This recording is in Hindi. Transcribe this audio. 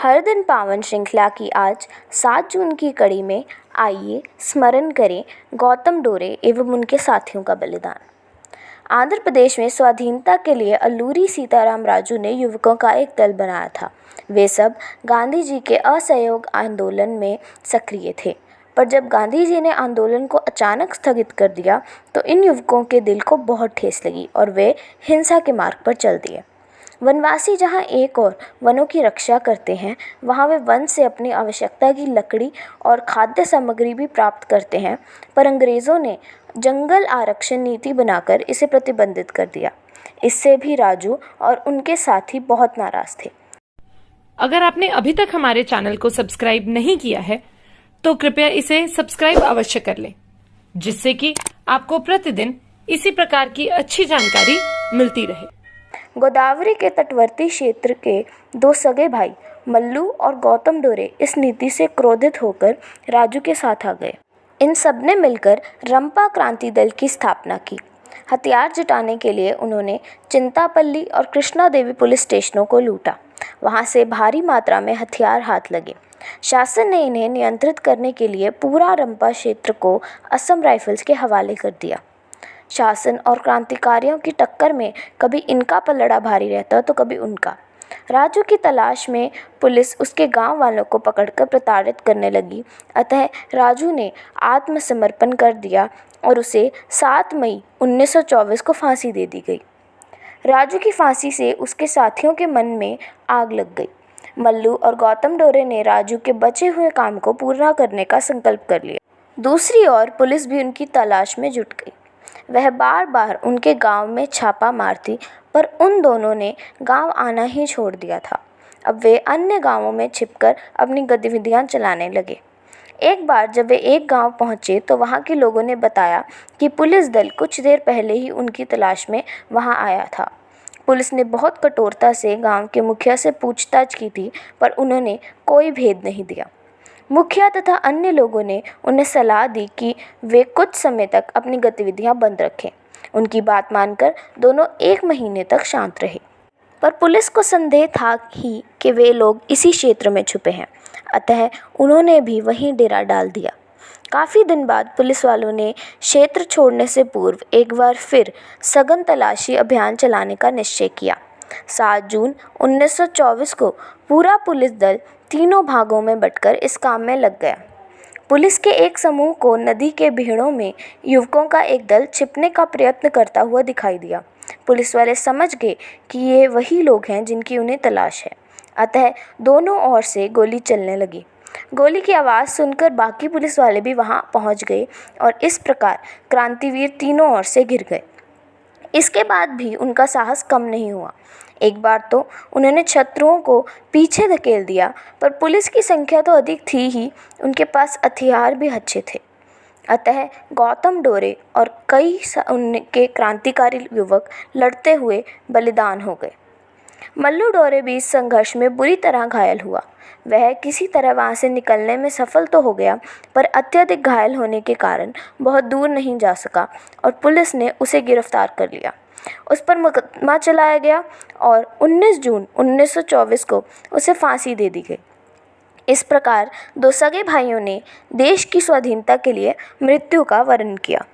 हर दिन पावन श्रृंखला की आज 7 जून की कड़ी में आइए स्मरण करें गौतम डोरे एवं उनके साथियों का बलिदान। आंध्र प्रदेश में स्वाधीनता के लिए अल्लूरी सीताराम राजू ने युवकों का एक दल बनाया था। वे सब गांधी जी के असहयोग आंदोलन में सक्रिय थे, पर जब गांधी जी ने आंदोलन को अचानक स्थगित कर दिया तो इन युवकों के दिल को बहुत ठेस लगी और वे हिंसा के मार्ग पर चल दिए। वनवासी जहाँ एक और वनों की रक्षा करते हैं, वहाँ वे वन से अपनी आवश्यकता की लकड़ी और खाद्य सामग्री भी प्राप्त करते हैं, पर अंग्रेज़ों ने जंगल आरक्षण नीति बनाकर इसे प्रतिबंधित कर दिया। इससे भी राजू और उनके साथी बहुत नाराज थे। अगर आपने अभी तक हमारे चैनल को सब्सक्राइब नहीं किया है तो कृपया इसे सब्सक्राइब अवश्य कर लें, जिससे कि आपको प्रतिदिन इसी प्रकार की अच्छी जानकारी मिलती रहे। गोदावरी के तटवर्ती क्षेत्र के 2 सगे भाई मल्लू और गौतम डोरे इस नीति से क्रोधित होकर राजू के साथ आ गए। इन सब ने मिलकर रंपा क्रांति दल की स्थापना की। हथियार जुटाने के लिए उन्होंने चिंतापल्ली और कृष्णा देवी पुलिस स्टेशनों को लूटा। वहां से भारी मात्रा में हथियार हाथ लगे। शासन ने इन्हें नियंत्रित करने के लिए पूरा रंपा क्षेत्र को असम राइफल्स के हवाले कर दिया। शासन और क्रांतिकारियों की टक्कर में कभी इनका पलड़ा भारी रहता तो कभी उनका। राजू की तलाश में पुलिस उसके गांव वालों को पकड़कर प्रताड़ित करने लगी। अतः राजू ने आत्मसमर्पण कर दिया और उसे 7 मई 1924 को फांसी दे दी गई। राजू की फांसी से उसके साथियों के मन में आग लग गई। मल्लू और गौतम डोरे ने राजू के बचे हुए काम को पूरा करने का संकल्प कर लिया। दूसरी ओर पुलिस भी उनकी तलाश में जुट गई। वह बार बार उनके गांव में छापा मारती, पर उन दोनों ने गांव आना ही छोड़ दिया था। अब वे अन्य गांवों में छिपकर अपनी गतिविधियां चलाने लगे। एक बार जब वे एक गांव पहुंचे तो वहां के लोगों ने बताया कि पुलिस दल कुछ देर पहले ही उनकी तलाश में वहां आया था। पुलिस ने बहुत कठोरता से गांव के मुखिया से पूछताछ की थी, पर उन्होंने कोई भेद नहीं दिया। मुखिया तथा अन्य लोगों ने उन्हें सलाह दी कि वे कुछ समय तक अपनी गतिविधियां बंद रखें। उनकी बात मानकर दोनों 1 महीने तक शांत रहे, पर पुलिस को संदेह था ही कि वे लोग इसी क्षेत्र में छुपे हैं, अतः उन्होंने भी वहीं डेरा डाल दिया। काफ़ी दिन बाद पुलिस वालों ने क्षेत्र छोड़ने से पूर्व एक बार फिर सघन तलाशी अभियान चलाने का निश्चय किया। 7 जून 1924 को पूरा पुलिस दल 3 भागों में बंटकर इस काम में लग गया। पुलिस के एक समूह को नदी के बीहड़ों में युवकों का एक दल छिपने का प्रयत्न करता हुआ दिखाई दिया। पुलिस वाले समझ गए कि ये वही लोग हैं जिनकी उन्हें तलाश है, अतः दोनों ओर से गोली चलने लगी। गोली की आवाज़ सुनकर बाकी पुलिस वाले भी वहां पहुंच गए और इस प्रकार क्रांतिवीर तीनों ओर से घिर गए। इसके बाद भी उनका साहस कम नहीं हुआ। एक बार तो उन्होंने शत्रुओं को पीछे धकेल दिया, पर पुलिस की संख्या तो अधिक थी ही, उनके पास हथियार भी अच्छे थे। अतः गौतम डोरे और कई उनके क्रांतिकारी युवक लड़ते हुए बलिदान हो गए। मल्लू डोरे भी इस संघर्ष में बुरी तरह घायल हुआ। वह किसी तरह वहां से निकलने में सफल तो हो गया, पर अत्यधिक घायल होने के कारण बहुत दूर नहीं जा सका और पुलिस ने उसे गिरफ्तार कर लिया। उस पर मुकदमा चलाया गया और 19 जून 1924 को उसे फांसी दे दी गई। इस प्रकार 2 सगे भाइयों ने देश की स्वाधीनता के लिए मृत्यु का वरण किया।